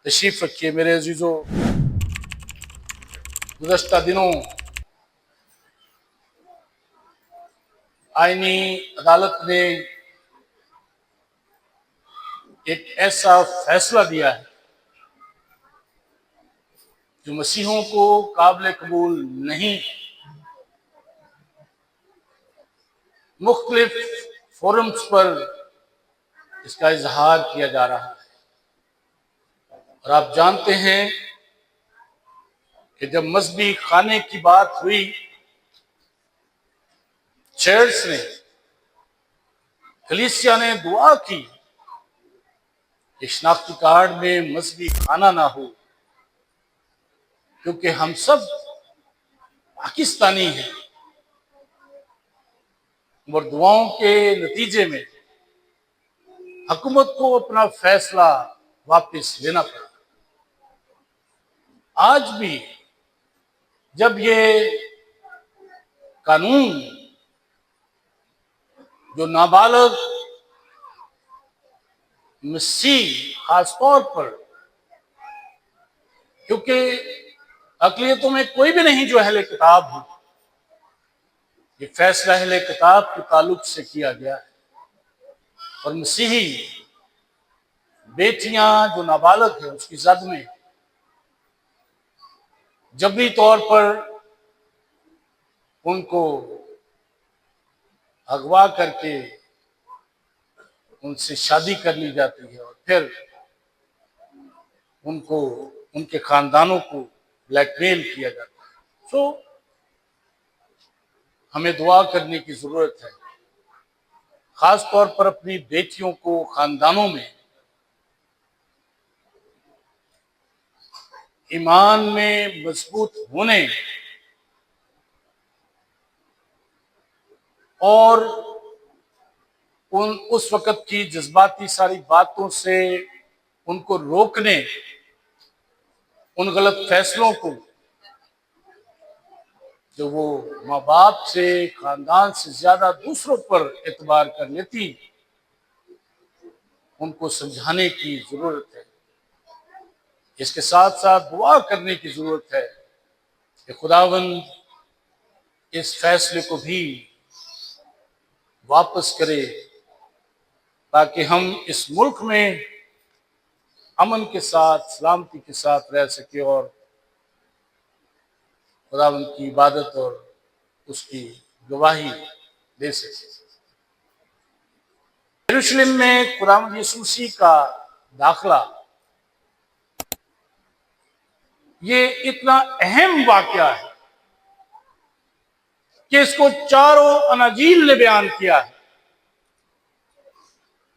तशरीफ रखिए मेरे अजीजों। गुज़श्ता दिनों आईनी अदालत ने एक ऐसा फैसला दिया है जो मसीहों को काबिल कबूल नहीं। मुख्तलिफ फोरम्स पर इसका इजहार किया जा रहा है और आप जानते हैं कि जब मजहबी खाने की बात हुई, चर्च ने, कलीसिया ने दुआ की कि शनाख्ती कार्ड में मजहबी खाना ना हो, क्योंकि हम सब पाकिस्तानी हैं और दुआओं के नतीजे में हुकूमत को अपना फैसला वापस लेना पड़ा। आज भी जब ये कानून जो नाबालिग मसीह खासतौर पर, क्योंकि अक़लियतों में कोई भी नहीं जो अहले किताब हो, ये फैसला अहले किताब के ताल्लुक से किया गया है और मसीही बेटियां जो नाबालिग है उसकी जद में जबरी तौर पर उनको अगवा करके उनसे शादी कर ली जाती है और फिर उनको, उनके खानदानों को ब्लैकमेल किया जाता है। सो हमें दुआ करने की जरूरत है, खास तौर पर अपनी बेटियों को खानदानों में ईमान में मजबूत होने और उस वक़्त की जज्बाती सारी बातों से उनको रोकने, उन गलत फैसलों को जो वो माँ बाप से, खानदान से ज्यादा दूसरों पर एतबार कर लेती, उनको समझाने की जरूरत है। इसके साथ साथ दुआ करने की जरूरत है कि खुदावंद इस फैसले को भी वापस करे ताकि हम इस मुल्क में अमन के साथ, सलामती के साथ रह सके और खुदावंद की इबादत और उसकी गवाही दे सके। यरूशलेम में खुदावंद यीशु मसीह का दाखिला ये इतना अहम वाकया है कि इसको चारों अनाजील ने बयान किया है।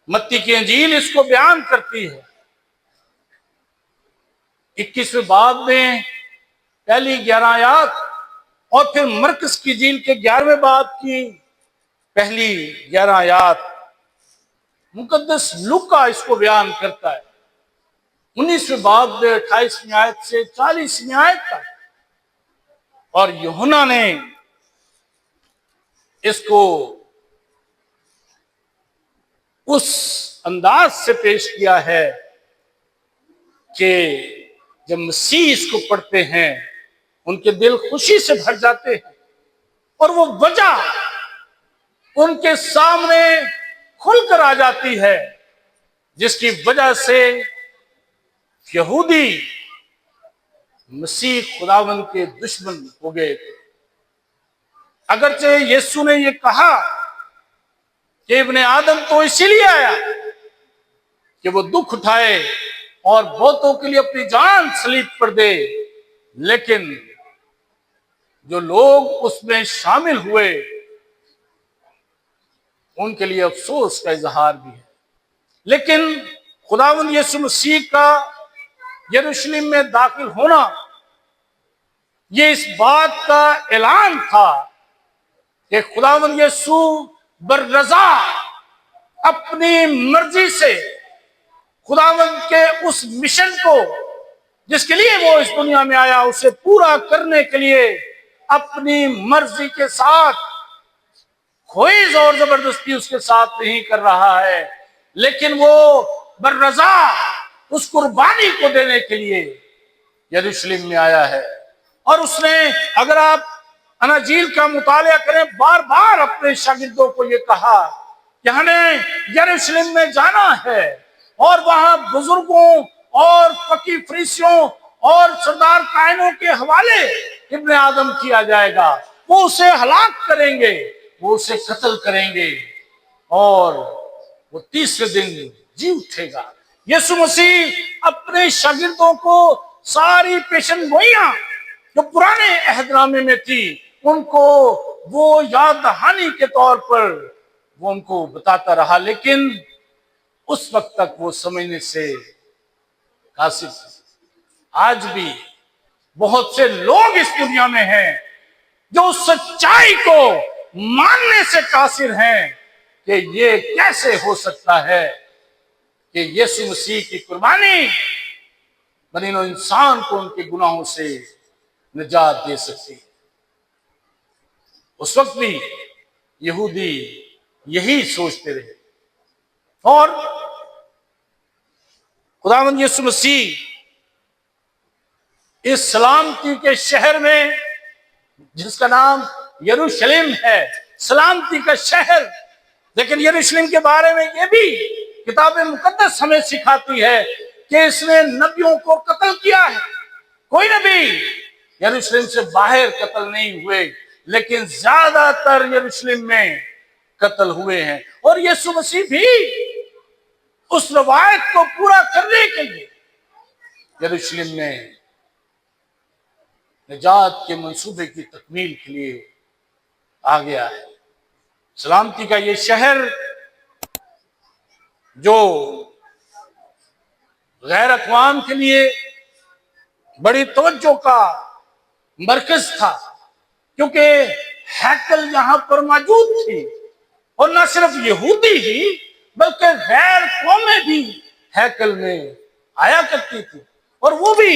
मत्ती की अंजील इसको बयान करती है। 21वें बाब में पहली 11 आयत और फिर मरकस की इंजील के 11वें बाब की पहली 11 आयत मुकद्दस लूका इसको बयान करता है। 19वें बाब में 28वीं आयत से 40वीं आयत तक, और यूहन्ना ने इसको उस अंदाज से पेश किया है कि जब मसीह इसको पढ़ते हैं उनके दिल खुशी से भर जाते हैं और वो वजह उनके सामने खुलकर आ जाती है जिसकी वजह से यहूदी मसीह खुदावंद के दुश्मन हो गए थे। अगरचे यीशु ने ये कहा कि इब्ने आदम तो इसीलिए आया कि वो दुख उठाए और बहुतों के लिए अपनी जान सलीब पर दे, लेकिन जो लोग उसमें शामिल हुए उनके लिए अफसोस का इजहार भी है। लेकिन खुदावंद यीशु मसीह का यरूशलेम में दाखिल होना ये इस बात का ऐलान था कि खुदावंद यीशु बररज़ा अपनी मर्जी से खुदावंद के उस मिशन को जिसके लिए वो इस दुनिया में आया उसे पूरा करने के लिए अपनी मर्जी के साथ, कोई जोर जबरदस्ती उसके साथ नहीं कर रहा है, लेकिन वो बररज़ा उस कुर्बानी को देने के लिए यरूशलेम में आया है। और उसने, अगर आप अनाजील का मुताला करें, बार बार अपने शागिर्दों को ये कहा कि हमें यरूशलेम में जाना है और वहां बुजुर्गों और फकीह फरीसियों और सरदार कायनों के हवाले इब्ने आदम किया जाएगा। वो उसे हलाक करेंगे, वो उसे कत्ल करेंगे और वो तीसरे दिन जी उठेगा। यीशु मसीह अपने शागिर्दों को सारी पेशन गोइयां जो पुराने अहदनामे में थी, उनको वो याद दहानी के तौर पर वो उनको बताता रहा, लेकिन उस वक्त तक वो समझने से कासिर थे। आज भी बहुत से लोग इस दुनिया में हैं जो उस सच्चाई को मानने से कासिर हैं कि ये कैसे हो सकता है कि यीशु मसीह की कुर्बानी बनीनो इंसान को उनके गुनाहों से निजात दे सकती है। उस वक्त भी यहूदी यही सोचते रहे और खुदावंद यीशु मसीह इस सलामती के शहर में, जिसका नाम यरूशलेम है, सलामती का शहर, लेकिन यरूशलेम के बारे में यह भी किताब मुकद्दस हमें सिखाती है कि इसने नबियों को कत्ल किया है। कोई नबी यरूशलेम से बाहर कत्ल नहीं हुए, लेकिन ज्यादातर यरूशलेम में कत्ल हुए हैं। और यीशु मसीह भी उस रवायत को पूरा करने के लिए यरूशलेम में निजात के मंसूबे की तकमील के लिए आ गया है। सलामती का ये शहर जो गैर अक़वाम के लिए बड़ी तवज्जो का मरकज था, क्योंकि हैकल यहां पर मौजूद थी और न सिर्फ यहूदी ही बल्कि गैर कौमें भी हैकल में आया करती थी। और वो भी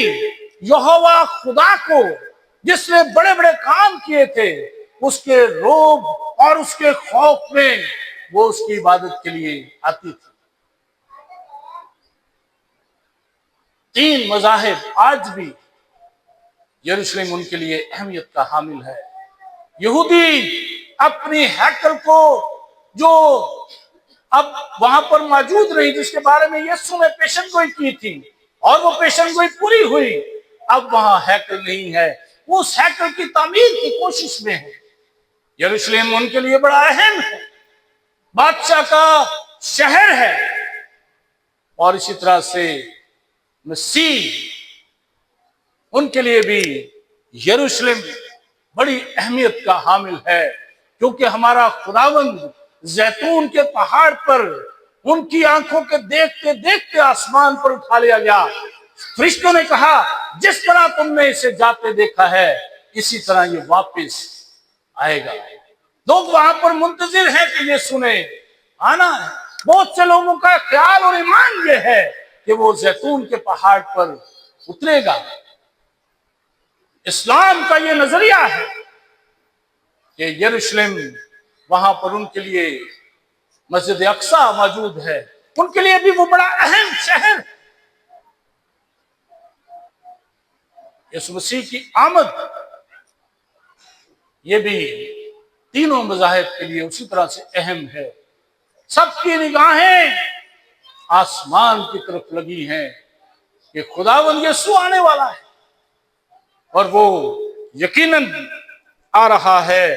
यहोवा खुदा को, जिसने बड़े बड़े काम किए थे, उसके रोब और उसके खौफ में वो उसकी इबादत के लिए आती थी। 3 मज़ाहिब आज भी यरूशलेम उनके लिए अहमियत का हामिल है। यहूदी अपनी हैकल को, जो अब वहां पर मौजूद रही, जिसके बारे में यीशु ने पेशन गोई की थी और वो पेशन गोई पूरी हुई, अब वहां हैकल नहीं है, वो उस हैकल की तामीर की कोशिश में है। यरूशलेम उनके लिए बड़ा अहम है, बादशाह का शहर है। और इसी तरह से मसीह उनके लिए भी यरूशलेम बड़ी अहमियत का हामिल है, क्योंकि हमारा खुदावंद जैतून के पहाड़ पर उनकी आंखों के देखते देखते आसमान पर उठा लिया गया। फरिश्तों ने कहा, जिस तरह तुमने इसे जाते देखा है इसी तरह ये वापस आएगा। लोग वहां पर मुंतजिर हैं कि ये सुने, आना है। बहुत से लोगों का ख्याल और ईमान ये है कि वो जैतून के पहाड़ पर उतरेगा। इस्लाम का ये नजरिया है कि यरूशलेम, वहां पर उनके लिए मस्जिद अक्सा मौजूद है, उनके लिए भी वो बड़ा अहम शहर। यीशु मसीह की आमद ये भी तीनों मज़ाहिब के लिए उसी तरह से अहम है। सबकी निगाहें आसमान की तरफ लगी हैं कि खुदावंद यीशु आने वाला है और वो यकीनन आ रहा है।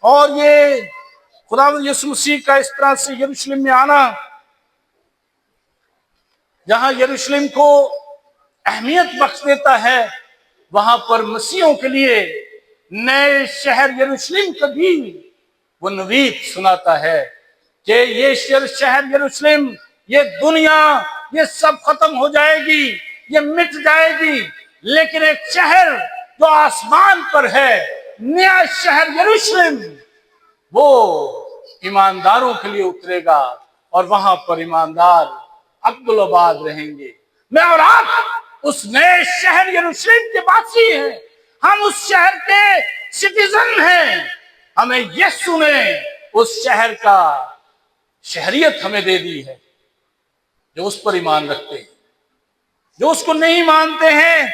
और ये खुदावंद यीशु मसीह का इस तरह से यरूशलेम में आना, जहां यरूशलेम को अहमियत बख्श देता है, वहां पर मसीहों के लिए नए शहर यरूशलेम का भी वो नवीद सुनाता है कि ये शहर यरूशलेम, ये दुनिया, ये सब खत्म हो जाएगी, ये मिट जाएगी, लेकिन एक शहर जो आसमान पर है, नया शहर यरूशलेम, वो ईमानदारों के लिए उतरेगा और वहां पर ईमानदार अब्दुल-आबाद रहेंगे। मैं और आप उस नए शहर यरूशलेम के वासी हैं, हम उस शहर के सिटीजन हैं। हमें यीशु ने उस शहर का शहरियत हमें दे दी है, जो उस पर ईमान रखते हैं। जो उसको नहीं मानते हैं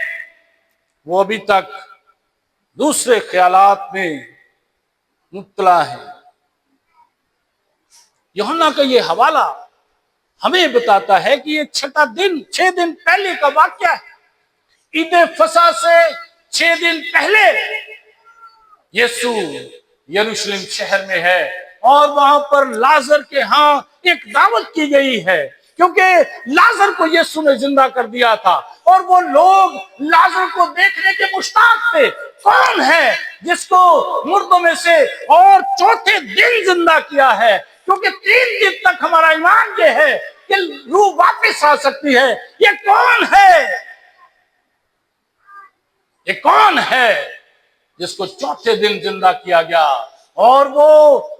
वो अभी तक दूसरे ख्यालात में मुब्तला है। यूहन्ना का ये हवाला हमें बताता है कि ये 6 दिन पहले का वाक्य है। ईद फसह से 6 दिन पहले यीशु यरूशलेम शहर में है और वहां पर लाजर के यहाँ एक दावत की गई है, क्योंकि लाजर को यीशु ने जिंदा कर दिया था और वो लोग लाजर को देखने के मुश्ताक थे। कौन है जिसको मुर्दों में से और चौथे दिन जिंदा किया है? क्योंकि 3 दिन तक हमारा ईमान ये है कि रूह वापस आ सकती है। ये कौन है? ये कौन है जिसको चौथे दिन जिंदा किया गया और वो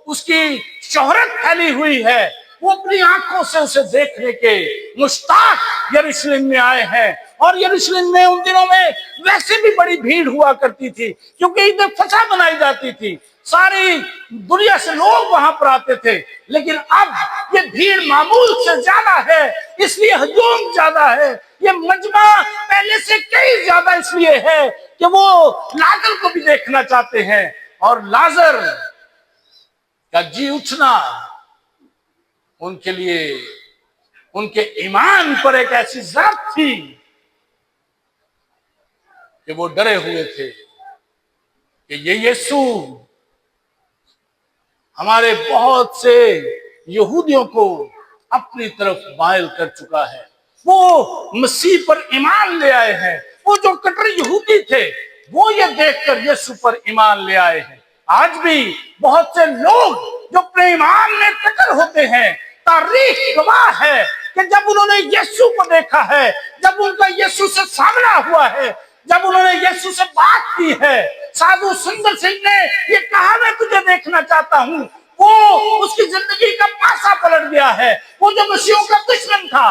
उसकी शोहरत फैली हुई है? वो अपनी आंखों से उसे देखने के मुश्ताक यरूशलेम में आए हैं। और यरूशलेम में उन दिनों में वैसे भी बड़ी भीड़ हुआ करती थी, क्योंकि ईद फसह मनाई जाती थी। सारी दुनिया से लोग वहां पर आते थे, लेकिन अब ये भीड़ मामूल से ज्यादा है, इसलिए हजूम ज्यादा है। ये मजमा पहले से कई ज्यादा इसलिए है कि वो लाजर को भी देखना चाहते हैं। और लाजर का जी उठना उनके लिए, उनके ईमान पर एक ऐसी जरब थी कि वो डरे हुए थे कि ये यीशु हमारे बहुत से यहूदियों को अपनी तरफ माइल कर चुका है। वो मसीह पर ईमान ले आए हैं। वो जो कट्टर यहूदी थे वो ये देखकर यीशु पर ईमान ले आए हैं। आज भी बहुत से लोग जो अपने ईमान में कट्टर होते हैं, तारीख गवाह है कि जब उन्होंने यीशु को देखा है, जब उनका यीशु से सामना हुआ है, जब उन्होंने यीशु से बात की है, साधु सुंदर सिंह ने ये कहा मैं तुझे देखना चाहता हूं, वो उसकी जिंदगी का पासा पलट गया है। वो जो मसीहों का दुश्मन था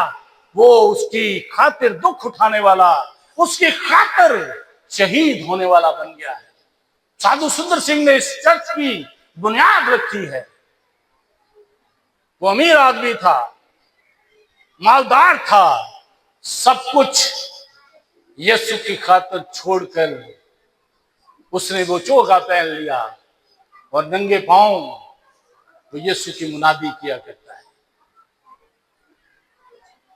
वो उसकी खातिर दुख उठाने वाला, उसकी खातिर शहीद होने वाला बन गया है। साधु सुंदर सिंह ने इस चर्च की बुनियाद रखी है। वो अमीर आदमी था, मालदार था, सब कुछ यीशु की खातिर छोड़कर उसने वो चोगा पहन लिया और नंगे पांव वो यीशु की मुनादी किया करता है।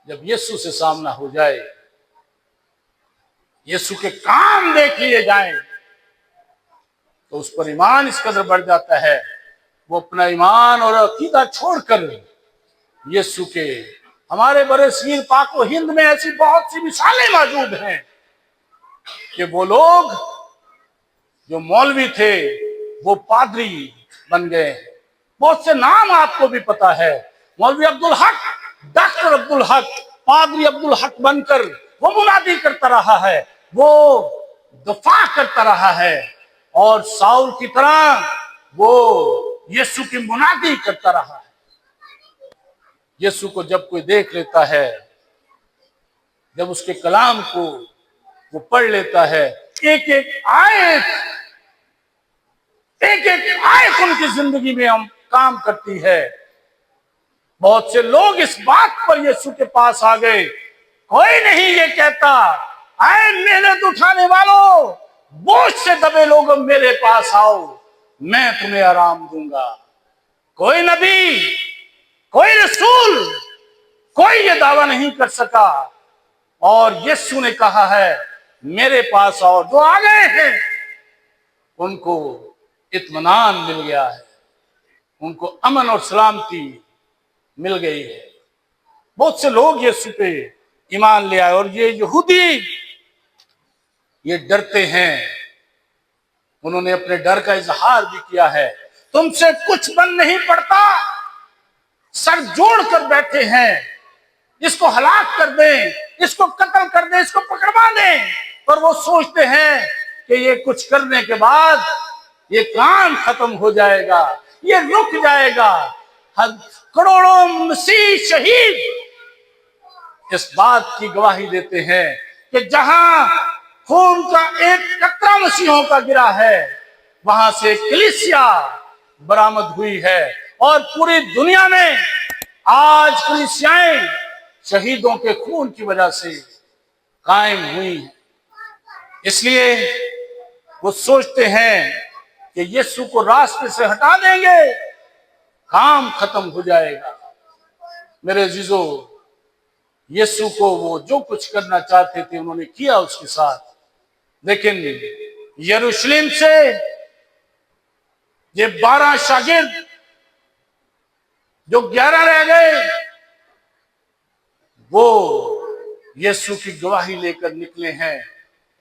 जब यीशु से सामना हो जाए, यीशु के काम देख लिए जाएं, तो उस पर ईमान इस कदर बढ़ जाता है, वो अपना ईमान और अकीदा छोड़कर यीशु के, हमारे बरसीर पाक व हिंद में ऐसी बहुत सी मिसालें मौजूद हैं कि वो लोग जो मौलवी थे वो पादरी बन गए। बहुत से नाम आपको भी पता है। मौलवी अब्दुल हक, डॉक्टर अब्दुल हक, पादरी अब्दुल हक बनकर वो मुनादी करता रहा है, वो दफा करता रहा है और साउल की तरह वो यीशु की मुनादी करता रहा है। यीशु को जब कोई देख लेता है, जब उसके कलाम को वो पढ़ लेता है, एक एक आयत उनकी जिंदगी में हम काम करती है। बहुत से लोग इस बात पर यीशु के पास आ गए, कोई नहीं ये कहता आए मेहनत उठाने वालों, बोझ से दबे लोग मेरे पास आओ, मैं तुम्हें आराम दूंगा। कोई नबी, कोई रसूल, कोई ये दावा नहीं कर सका और यीशु ने कहा है मेरे पास आओ। जो आ गए हैं उनको इत्मीनान मिल गया है, उनको अमन और सलामती मिल गई है। बहुत से लोग यीशु पे ईमान ले आए और ये यहूदी ये डरते हैं। उन्होंने अपने डर का इजहार भी किया है। तुमसे कुछ बन नहीं पड़ता, सर जोड़ कर बैठे हैं, इसको हलाक कर दें, इसको कत्ल कर दें, इसको पकड़वा दें। पर वो सोचते हैं कि ये कुछ करने के बाद ये काम खत्म हो जाएगा, ये रुक जाएगा। करोड़ों मसीह शहीद इस बात की गवाही देते हैं कि जहां खून का एक कतरा मसीहों का गिरा है, वहां से कलीसिया बरामद हुई है और पूरी दुनिया में आज कलीसियाएं शहीदों के खून की वजह से कायम हुई हैं। इसलिए वो सोचते हैं कि यीशु को रास्ते से हटा देंगे, काम खत्म हो जाएगा। मेरे अजीजों, यीशु को वो जो कुछ करना चाहते थे उन्होंने किया उसके साथ, लेकिन यरूशलेम से ये 12 शागिर्द जो 11 रह गए, वो यीशु की गवाही लेकर निकले हैं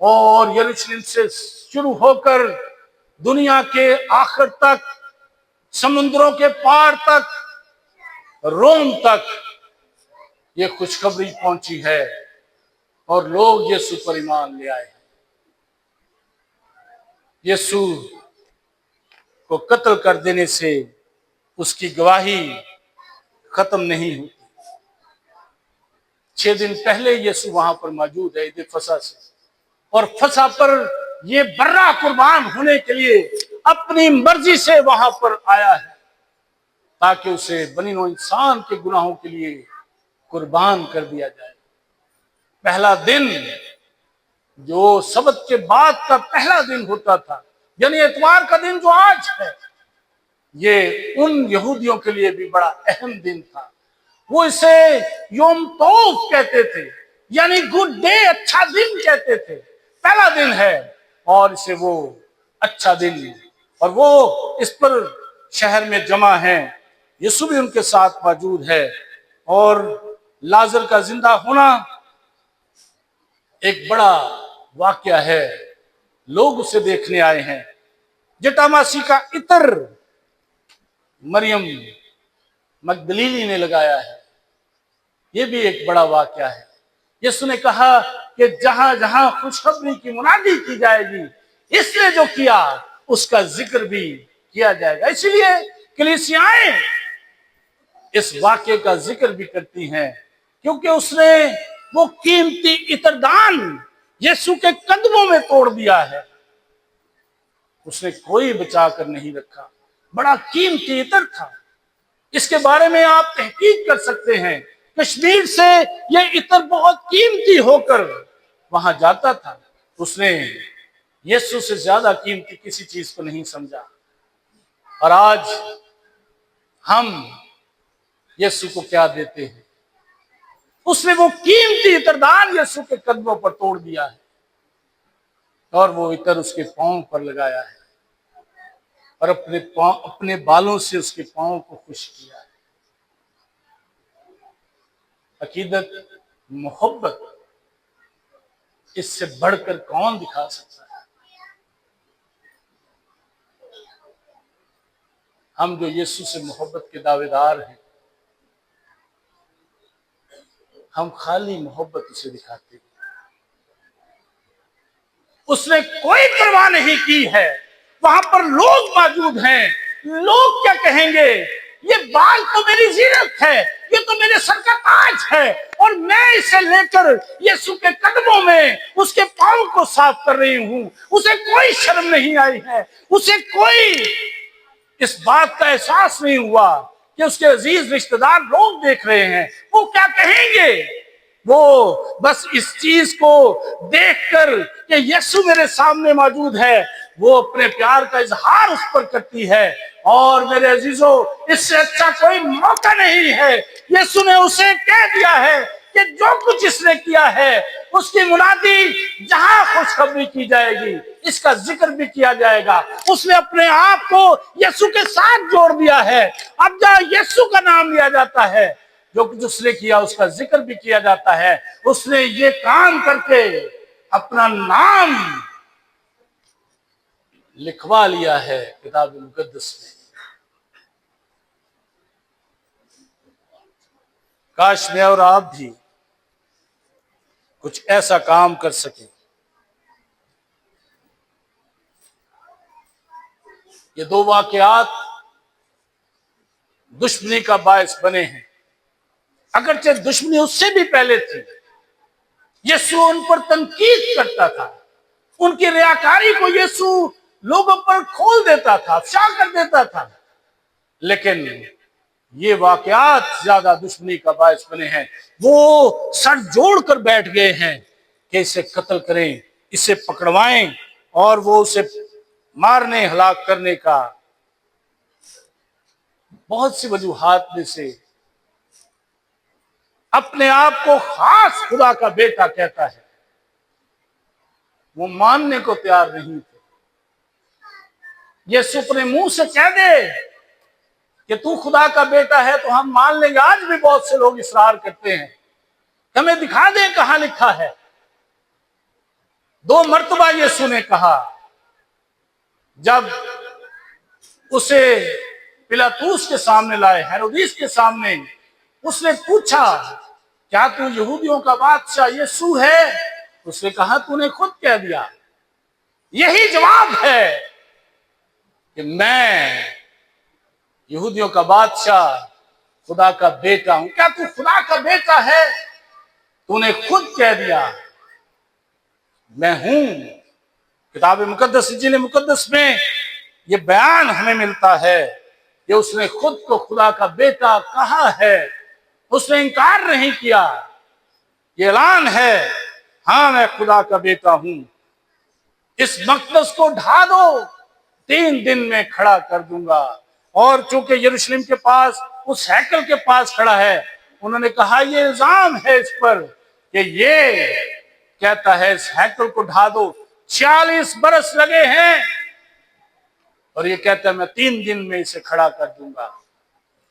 और यरूशलेम से शुरू होकर दुनिया के आखिर तक, समुद्रों के पार तक, रोम तक ये खुशखबरी पहुंची है और लोग यीशु पर ईमान ले आए। यीशु को कत्ल कर देने से उसकी गवाही खत्म नहीं होती। 6 दिन पहले यीशु वहां पर मौजूद है ईद फसह से, और फसह पर ये बर्रा कुर्बान होने के लिए अपनी मर्जी से वहां पर आया है ताकि उसे बनी नौ इंसान के गुनाहों के लिए कुर्बान कर दिया जाए। पहला दिन जो सबत के बाद का पहला दिन होता था, यानी इतवार का दिन जो आज है, ये उन यहूदियों के लिए भी बड़ा अहम दिन था। वो इसे योम तोफ कहते थे, यानी गुड डे, अच्छा दिन कहते थे। पहला दिन है और इसे वो अच्छा दिन, और वो इस पर शहर में जमा है। यीशु भी उनके साथ मौजूद है और लाजर का जिंदा होना एक बड़ा वाकया है। लोग उसे देखने आए हैं। जटामासी का इतर मरियम मगदलीनी ने लगाया है, यह भी एक बड़ा वाकया है। यीशु ने कहा कि जहां जहां खुशखबरी की मुनादी की जाएगी, इसने जो किया उसका जिक्र भी किया जाएगा। इसलिए कलीसियाएं इस वाक्य का जिक्र भी करती हैं, क्योंकि उसने वो कीमती इतरदान यीशु के कदमों में तोड़ दिया है। उसने कोई बचा कर नहीं रखा, बड़ा कीमती इतर था। इसके बारे में आप तहकीक कर सकते हैं। कश्मीर से यह इतर बहुत कीमती होकर वहां जाता था। उसने यीशु से ज्यादा कीमती किसी चीज को नहीं समझा। और आज हम यीशु को क्या देते हैं? उसने वो कीमती इतरदान यीशु के कदमों पर तोड़ दिया है और वो इतर उसके पांव पर लगाया है और अपने बालों से उसके पांव को खुश किया है। अकीदत, मोहब्बत, इससे बढ़कर कौन दिखा सकता है? हम जो यीशु से मोहब्बत के दावेदार हैं, हम खाली मोहब्बत उसे दिखाते हैं। उसने कोई परवाह नहीं की है। वहां पर लोग मौजूद हैं, लोग क्या कहेंगे? ये बाल तो मेरी जीनत है, ये तो मेरे सर का ताज है, और मैं इसे लेकर यीशु के कदमों में उसके पांव को साफ कर रही हूं। उसे कोई शर्म नहीं आई है, उसे कोई इस बात का एहसास नहीं हुआ कि उसके अजीज रिश्तेदार लोग देख रहे हैं, वो क्या कहेंगे। वो बस इस चीज को देखकर कि यीशु मेरे सामने मौजूद है, वो अपने प्यार का इजहार उस पर करती है। और मेरे अजीजों, इससे अच्छा कोई मौका नहीं है। यीशु ने उसे कह दिया है कि जो कुछ इसने किया है उसकी मुनादी जहां खुशखबरी की जाएगी, इसका जिक्र भी किया जाएगा। उसने अपने आप को यीशु के साथ जोड़ दिया है। अब जहां यीशु का नाम लिया जाता है, जो कुछ उसने किया उसका जिक्र भी किया जाता है। उसने ये काम करके अपना नाम लिखवा लिया है किताब मुकद्दस में। काश मैं और आप भी कुछ ऐसा काम कर सके। ये 2 वाकयात दुश्मनी का बायस बने हैं। अगरचे दुश्मनी उससे भी पहले थी। यीशु उन पर तनकीद करता था, उनकी रियाकारी को यीशु लोगों पर खोल देता था, अफशा कर देता था। लेकिन ये वाकयात ज्यादा दुश्मनी का बायस बने हैं। वो सर जोड़ कर बैठ गए हैं कि इसे कत्ल करें, इसे पकड़वाएं और वो उसे मारने हलाक करने का बहुत सी वजूहात में से अपने आप को खास खुदा का बेटा कहता है। वो मानने को तैयार नहीं थे। यीशु अपने मुंह से कह दे कि तू खुदा का बेटा है तो हम मान लेंगे। आज भी बहुत से लोग इसरार करते हैं, हमें दिखा दे कहां लिखा है। 2 मर्तबा यीशु ने कहा, जब उसे पिलातूस के सामने लाए, हेरोदेस के सामने, उसने पूछा क्या तू यहूदियों का बादशाह यीशु है? उसने कहा तूने खुद कह दिया। यही जवाब है कि मैं यहूदियों का बादशाह, खुदा का बेटा हूं। क्या तू खुदा का बेटा है? तूने खुद कह दिया मैं हूं। किताब मुकद्दस, इंजील मुकद्दस में ये बयान हमें मिलता है कि उसने खुद को खुदा का बेटा कहा है। उसने इनकार नहीं किया। ये ऐलान है, हाँ मैं खुदा का बेटा हूं। इस मकदस को ढा दो, 3 दिन में खड़ा कर दूंगा। और चूंकि यरूशलेम के पास, उस हैकल के पास खड़ा है, उन्होंने कहा ये इल्जाम है इस पर कि ये कहता है इस हैकल को ढा दो। 46 बरस लगे हैं और ये कहता है मैं 3 दिन में इसे खड़ा कर दूंगा।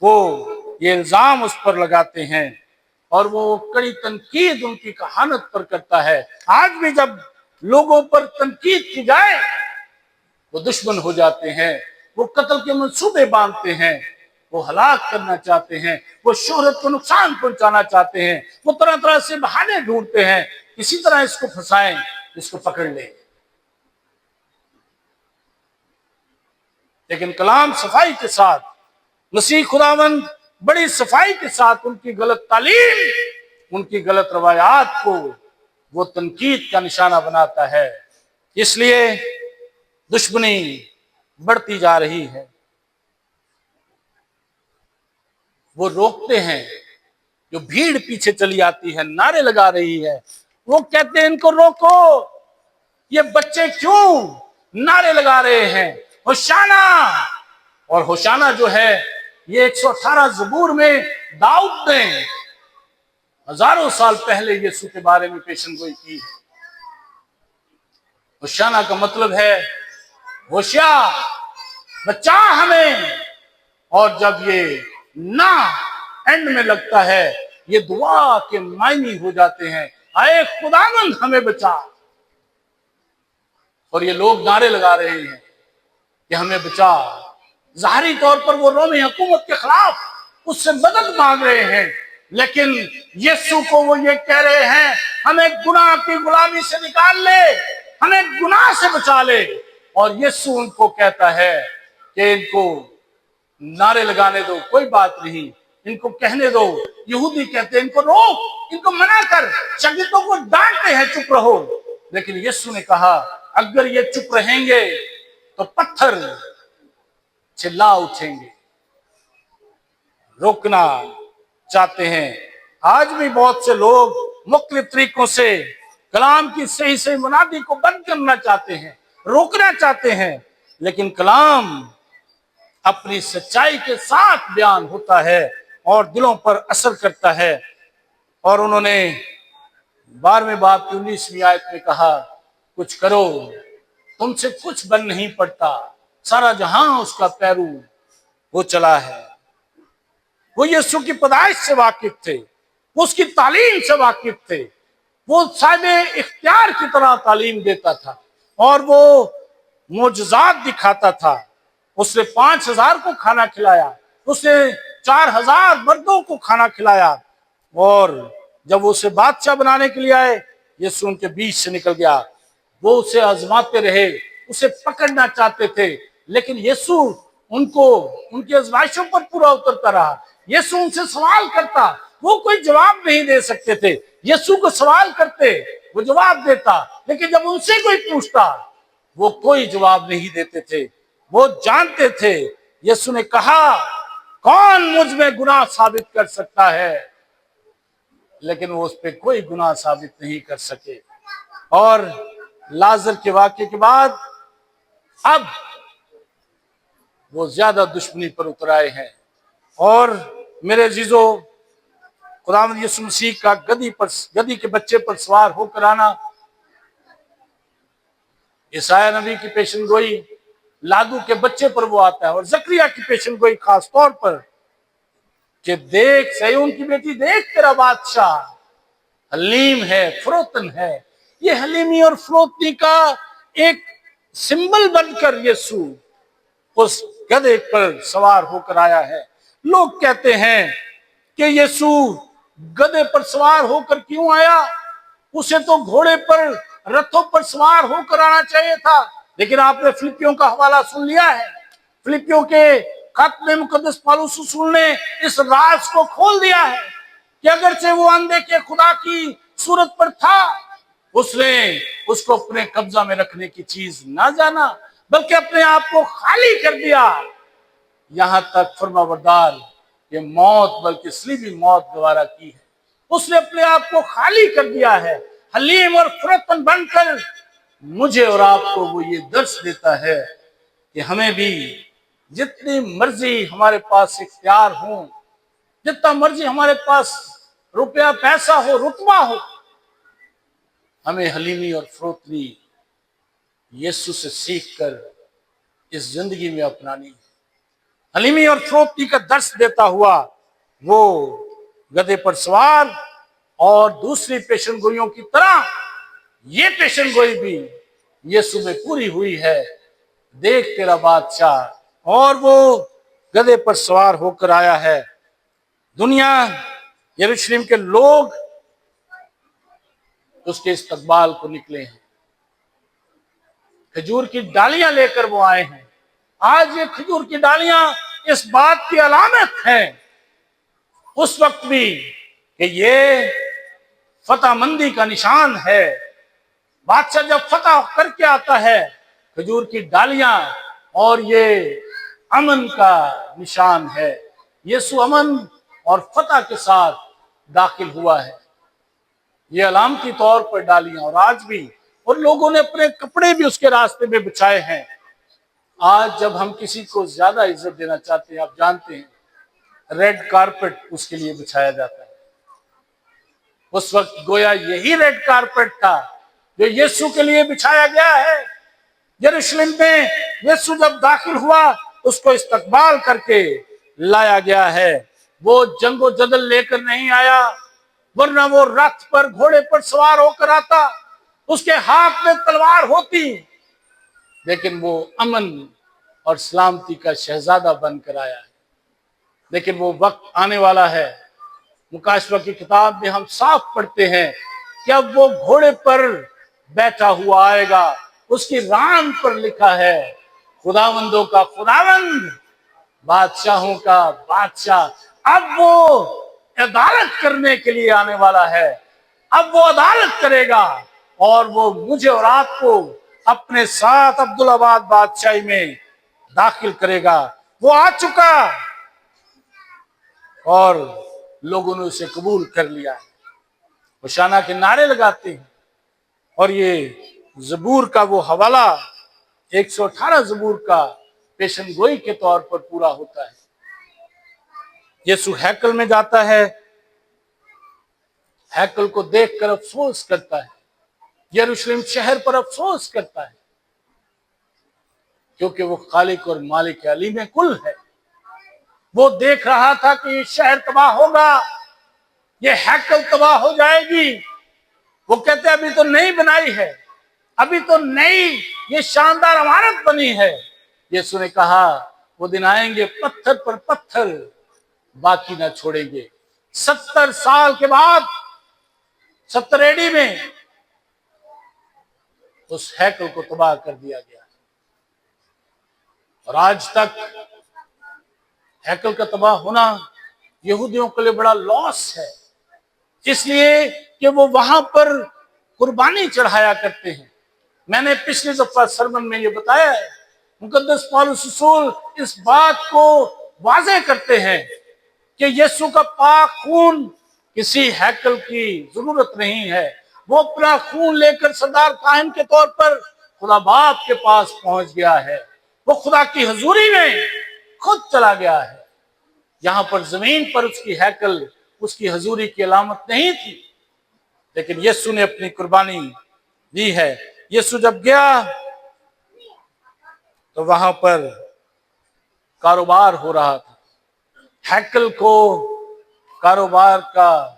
वो ये इल्जाम उस पर लगाते हैं और वो कड़ी तनकीद उनकी कहानत पर करता है। आज भी जब लोगों पर तनकीद की जाए वो दुश्मन हो जाते हैं, वो कत्ल के मंसूबे बांधते हैं, वो हलाक करना चाहते हैं, वो शोहरत को नुकसान पहुंचाना चाहते हैं, वो तरह तरह से बहाने ढूंढते हैं, किसी तरह इसको फंसाएं, इसको पकड़ ले। लेकिन कलाम सफाई के साथ, मसीह खुदावंद बड़ी सफाई के साथ उनकी गलत तालीम, उनकी गलत रवायात को वो तनकीद का निशाना बनाता है। इसलिए दुश्मनी बढ़ती जा रही है। वो रोकते हैं, जो भीड़ पीछे चली आती है, नारे लगा रही है, वो कहते हैं इनको रोको। ये बच्चे क्यों नारे लगा रहे हैं होशाना? और होशाना जो है ये 118 ज़बूर में दाऊद ने हजारों साल पहले यीशु के बारे में पेशनगोई की है। होशाना का मतलब है होशियार, बचा हमें। और जब ये ना एंड में लगता है, ये दुआ के मायने हो जाते हैं, आए खुदावंद हमें बचा। और ये लोग नारे लगा रहे हैं कि हमें बचा। जाहिरी तौर पर वो रोमी हुकूमत के खिलाफ उससे मदद मांग रहे हैं, लेकिन यीशु को वो ये कह रहे हैं हमें गुनाह की गुलामी से निकाल ले, हमें गुनाह से बचा ले। और यीशु उनको कहता है कि इनको नारे लगाने दो, कोई बात नहीं, इनको कहने दो। यहूदी कहते हैं इनको रोक, इनको मना कर, शागिर्दों को डांटते हैं चुप रहो। लेकिन यीशु ने कहा अगर ये चुप रहेंगे तो पत्थर चिल्ला उठेंगे। रोकना चाहते हैं। आज भी बहुत से लोग मुख्तलिफ तरीकों से कलाम की सही सही मुनादी को बंद करना चाहते हैं, रोकना चाहते हैं, लेकिन कलाम अपनी सच्चाई के साथ बयान होता है और दिलों पर असर करता है। और उन्होंने 12वें बाब की 19वीं आयत में कहा कुछ करो, तुमसे कुछ बन नहीं पड़ता, सारा जहां उसका पैरू वो चला है। वो यीशु की पैदाइश से वाकिफ थे, वो उसकी तालीम से वाकिफ थे, वो साहिब इख्तियार की तरह तालीम देता था और वो मोजज़ात दिखाता था। उसने 5000 को खाना खिलाया, उसने 4000 मर्दों को खाना खिलाया। और जब वो उसे बादशाह बनाने के लिए आए, यीशु उनके बीच से निकल गया। वो उसे आजमाते रहे, उसे पकड़ना चाहते थे, लेकिन यीशु उनको उनकी आजमाइशों पर पूरा उतरता रहा। यीशु उनसे सवाल करता, वो कोई जवाब नहीं दे सकते थे। यीशु को सवाल करते, वो जवाब देता, लेकिन जब उनसे कोई पूछता वो कोई जवाब नहीं देते थे। वो जानते थे। यीशु ने कहा कौन मुझ में गुनाह साबित कर सकता है, लेकिन वो उस पर कोई गुनाह साबित नहीं कर सके। और लाजर के वाक़े के बाद अब वो ज्यादा दुश्मनी पर उतर आए हैं। और मेरे अजीजों, खुदावंद यीशु मसीह का गधी के बच्चे पर सवार होकर आना, ईसाया नबी की पेशन गोई, लादू के बच्चे पर वो आता है, और जकरिया की पेशन गोई खास तौर पर कि देख सयून की बेटी, देख तेरा बादशाह हलीम है, फरोतन है। ये हलीमी और फरोतनी का एक सिंबल बनकर यीशु उस गधे पर सवार होकर आया है। लोग कहते हैं कि यीशु गधे पर सवार होकर क्यों आया, उसे तो घोड़े पर, रथों पर सवार होकर आना चाहिए था। लेकिन आपने फिलिपियों का हवाला सुन लिया है। फिलिपियों के खत में मुकद्दस पौलुस रसूल ने इस राज को खोल दिया है कि अगरचे वो अंधे के खुदा की सूरत पर था, उसने उसको अपने कब्जा में रखने की चीज ना जाना, बल्कि अपने आप को खाली कर दिया। यहां तक फरमाबरदार ये मौत, बल्कि सलीबी मौत गवारा की है। उसने अपने आप को खाली कर दिया है। हलीम और फरोतन बनकर मुझे और आपको वो ये दर्श देता है कि हमें भी जितनी मर्जी हमारे पास इख्तियार हो, जितना मर्जी हमारे पास रुपया पैसा हो, रुतबा हो, हमें हलीमी और फरोतनी यीशु से सीखकर इस जिंदगी में अपनानी है। हलीमी और फरोतनी का दर्श देता हुआ वो गधे पर सवार, और दूसरी पेशन गोइयों की तरह ये पेशन गोई भी यीशु में पूरी हुई है। देख तेरा बादशाह, और वो गधे पर सवार होकर आया है। दुनिया, यरूशलेम के लोग उसके इस्तकबाल को निकले हैं। खजूर की डालियां लेकर वो आए हैं। आज ये खजूर की डालियां इस बात की अलामत है उस वक्त भी कि ये फतहमंदी का निशान है। बादशाह जब फतह करके आता है, खजूर की डालियां, और ये अमन का निशान है। यीशु अमन और फतह के साथ दाखिल हुआ है। ये अलामती तौर पर डालियां, और आज भी, और लोगों ने अपने कपड़े भी उसके रास्ते में बिछाए हैं। आज जब हम किसी को ज्यादा इज्जत देना चाहते हैं, आप जानते हैं, रेड कारपेट उसके लिए बिछाया जाता है। उस वक्त गोया यही रेड कारपेट था जो यीशु के लिए बिछाया गया है। यरूशलेम में यीशु जब दाखिल हुआ, उसको इस्तकबाल करके लाया गया है। वो जंगो जदल लेकर नहीं आया, वरना वो रथ पर, घोड़े पर सवार होकर आता, उसके हाथ में तलवार होती, लेकिन वो अमन और सलामती का शहजादा बनकर आया है। लेकिन वो वक्त आने वाला है, मुकाशवा की किताब में हम साफ पढ़ते हैं कि अब वो घोड़े पर बैठा हुआ आएगा। उसकी रान पर लिखा है, खुदावंदों का खुदावंद, बादशाहों का बादशाह। अब वो अदालत करने के लिए आने वाला है। अब वो अदालत करेगा, और वो मुझे और आपको अपने साथ अब्दुल्लाबाद बादशाही में दाखिल करेगा। वो आ चुका, और लोगों ने उसे कबूल कर लिया है। होशाना के नारे लगाते हैं, और ये जबूर का वो हवाला 118 जबूर का पेशन गोई के तौर पर पूरा होता है। यीशु हैकल में जाता है, हैकल को देखकर अफसोस करता है, यरूशलेम शहर पर अफसोस करता है, क्योंकि वो खालिक और मालिक अलीम कुल है। वो देख रहा था कि ये शहर तबाह होगा, ये हैकल तबाह हो जाएगी। वो कहते अभी तो नई बनाई है, अभी तो नई ये शानदार इमारत बनी है। यीशु ने कहा वो दिन आएंगे, पत्थर पर पत्थर बाकी ना छोड़ेंगे। 70 साल के बाद 70 एडी में उस हैकल को तबाह कर दिया गया, और आज तक हैकल का तबाह होना यहूदियों के लिए बड़ा लॉस है, इसलिए कि वो वहां पर कुर्बानी चढ़ाया करते हैं। मैंने पिछले दफा सरमन में ये बताया है, मुकद्दस पौलुस रसूल इस बात को वाज़ेह करते हैं कि यीशु का पाक खून किसी हैकल की जरूरत नहीं है, वो अपना खून लेकर सरदार काहिन के तौर पर खुदा बाप के पास पहुंच गया है। वो खुदा की हजूरी में खुद चला गया है। यहां पर जमीन पर उसकी हैकल, उसकी हजूरी की अलामत नहीं थी, लेकिन यीशु ने अपनी कुर्बानी दी है। यीशु जब गया तो वहां पर कारोबार हो रहा था। हैकल को कारोबार का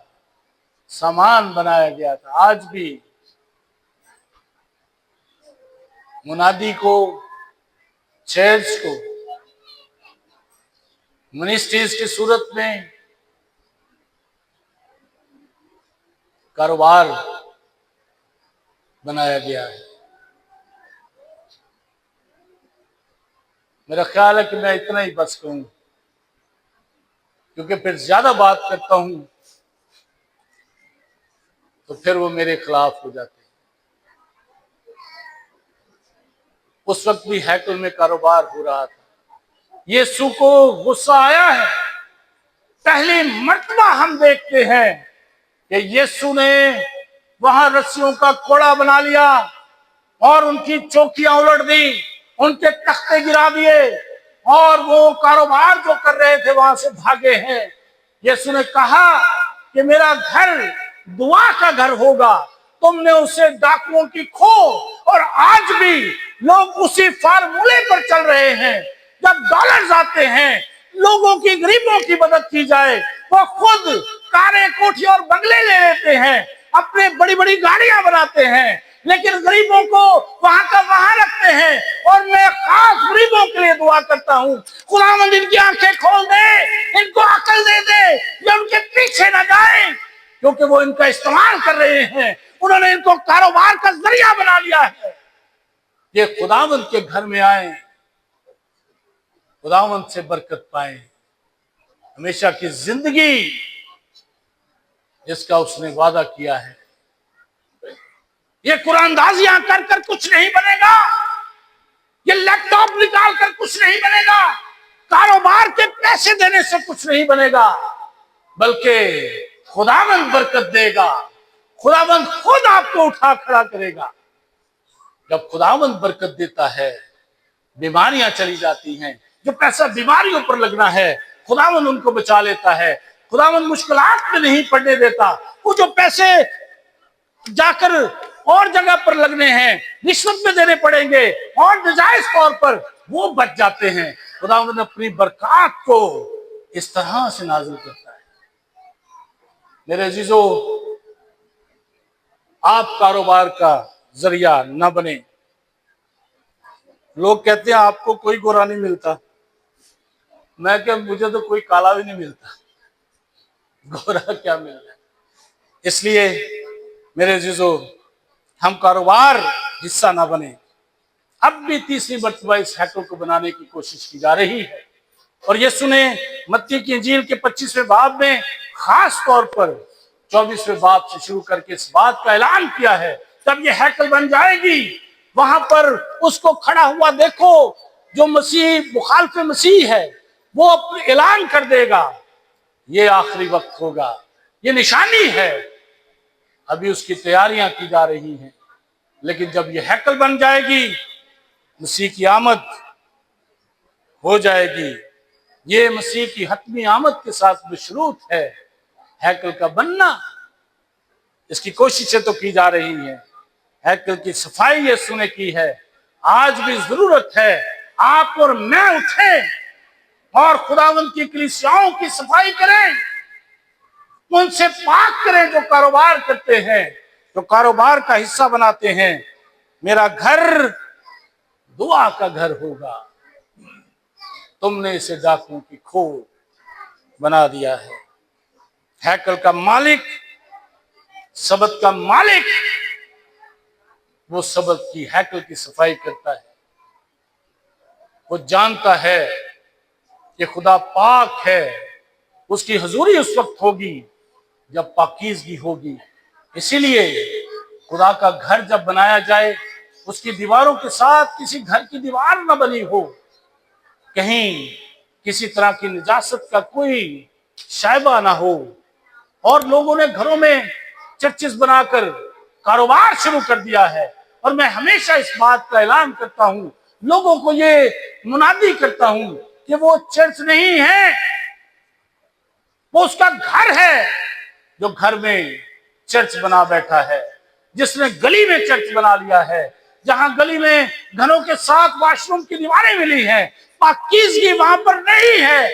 सामान बनाया गया था। आज भी मुनादी को, चर्च को मिनिस्ट्रीज की सूरत में कारोबार बनाया गया है। मेरा ख्याल है कि मैं इतना ही बस कहूं, क्योंकि फिर ज्यादा बात करता हूं तो फिर वो मेरे खिलाफ हो जाते हैं। उस वक्त भी हैकल में कारोबार हो रहा था। यीशु को गुस्सा आया है। पहली मर्तबा हम देखते हैं कि यीशु ने वहां रस्सियों का कोड़ा बना लिया और उनकी चौकियां उलट दी, उनके तख्ते गिरा दिए और वो कारोबार जो कर रहे थे वहां से भागे हैं। यीशु ने कहा कि मेरा घर दुआ का घर होगा, तुमने उसे डाकुओं की खो। और आज भी लोग उसी फार्मूले पर चल रहे हैं। जब डॉलर्स आते हैं, लोगों की, गरीबों की मदद की जाए, वो खुद कारें, कोठी और बंगले ले लेते हैं, अपने बड़ी बड़ी गाड़ियां बनाते हैं, लेकिन गरीबों को वहां का वहां रखते हैं। और मैं खास गरीबों के लिए दुआ करता हूं, खुदावंद इनकी आंखें खोल दे, इनको अकल दे दे, ये उनके पीछे न जाए, क्योंकि वो इनका इस्तेमाल कर रहे हैं। उन्होंने इनको कारोबार का जरिया बना लिया है। ये खुदावंद के घर में आए, खुदावंद से बरकत पाए, हमेशा की जिंदगी जिसका उसने वादा किया है। ये कुरानदाजियां कर कर कुछ नहीं बनेगा, ये लैपटॉप निकाल कर कुछ नहीं बनेगा, कारोबार के पैसे देने से कुछ नहीं बनेगा, बल्कि खुदावंद बरकत देगा। खुदावंद खुद आपको उठा खड़ा करेगा। जब खुदावंद बरकत देता है, बीमारियां चली जाती हैं। जो पैसा बीमारियों पर लगना है, खुदावंद उनको बचा लेता है। खुदावंद मुश्किलात में नहीं पड़ने देता। वो जो पैसे जाकर और जगह पर लगने हैं, रिश्वत में देने पड़ेंगे और नाजायज तौर पर, वो बच जाते हैं। खुदावंद अपनी बरकत को इस तरह से नाजिल करता है। मेरे अजीजों, आप कारोबार का जरिया न बने। लोग कहते हैं आपको कोई गोरा नहीं मिलता। मैं क्या, मुझे तो कोई काला भी नहीं मिलता, गोरा क्या मिल रहा है। इसलिए मेरे अजीजों, हम कारोबार हिस्सा ना बने। अब भी तीसरी मर्तबा इस हैकल को बनाने की कोशिश की जा रही है। और यीशु ने मत्ती की इंजील के 25वें बाब में खास तौर पर 24वें बाब से शुरू करके इस बात का ऐलान किया है, जब ये हैकल बन जाएगी, वहां पर उसको खड़ा हुआ देखो, जो मसीह, मुखालिफ मसीह है, वो अपने ऐलान कर देगा, ये आखिरी वक्त होगा, ये निशानी है। अभी उसकी तैयारियां की जा रही हैं, लेकिन जब ये हैकल बन जाएगी, मसीह की आमद हो जाएगी। ये मसीह की हतमी आमद के साथ मशरूत है हैकल का बनना। इसकी कोशिशें तो की जा रही हैं, हैकल की सफाई यीशु ने की है। आज भी जरूरत है आप और मैं उठें और खुदावंद की कलीसियाओं की सफाई करें, उनसे पाक करें जो कारोबार करते हैं, जो कारोबार का हिस्सा बनाते हैं। मेरा घर दुआ का घर होगा, तुमने इसे डाकुओं की खो बना दिया है। हैकल का मालिक, सबत का मालिक, वो सबत की, हैकल की सफाई करता है। वो जानता है कि खुदा पाक है, उसकी हजूरी उस वक्त होगी जब पाकीज़गी होगी। इसीलिए खुदा का घर जब बनाया जाए, उसकी दीवारों के साथ किसी घर की दीवार न बनी हो, कहीं किसी तरह की निजासत का कोई शायबा ना हो। और लोगों ने घरों में चर्चेस बनाकर कारोबार शुरू कर दिया है। और मैं हमेशा इस बात का ऐलान करता हूं, लोगों को ये मुनादी करता हूं कि वो चर्च नहीं है, वो उसका घर है जो घर में चर्च बना बैठा है, जिसने गली में चर्च बना लिया है, जहां गली में घरों के साथ वॉशरूम की दीवारें मिली हैं, पाकीज़गी वहां पर नहीं है।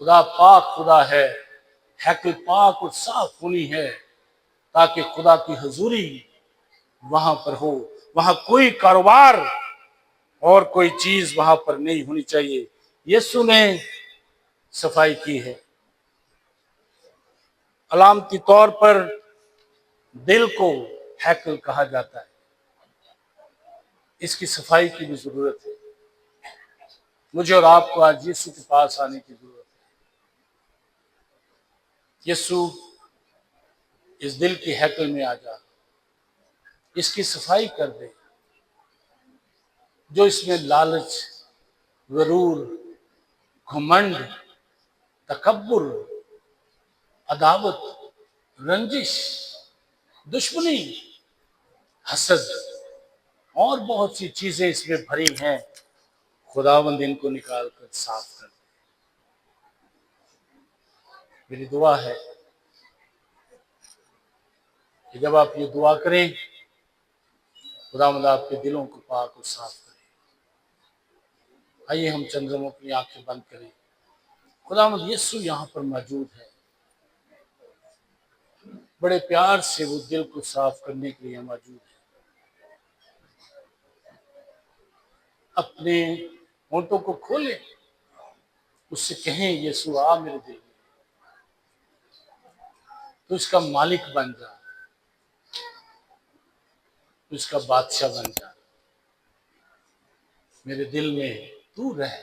खुदा पाक खुदा है, हैकल पाक और साफ होनी है ताकि खुदा की हजूरी वहां पर हो। वहां कोई कारोबार और कोई चीज वहां पर नहीं होनी चाहिए। यीशु ने सफाई की है। अलामती तौर पर दिल को हैकल कहा जाता है, इसकी सफाई की भी जरूरत है। मुझे और आपको आज यीशु के पास आने की जरूरत है। यीशु इस दिल की हैकल में आ जा, इसकी सफाई कर दे। जो इसमें लालच, गरूर, घमंड, तकब्बुर, अदावत, रंजिश, दुश्मनी, हसद और बहुत सी चीजें इसमें भरी हैं, खुदावंद इनको निकाल कर साफ कर दे। मेरी दुआ है कि जब आप ये दुआ करें, खुदावंद आपके दिलों को पाक और साफ करे। आइए हम चंद लम्हों अपनी आंखें बंद करें। खुदावंद यीशु यहाँ पर मौजूद है, बड़े प्यार से वो दिल को साफ करने के लिए मौजूद है। अपने होंठों को खोले, उससे कहें यीशु आ मेरे दिल में, तो इसका मालिक बन जा, तो इसका बादशाह बन जा। मेरे दिल में तू रह।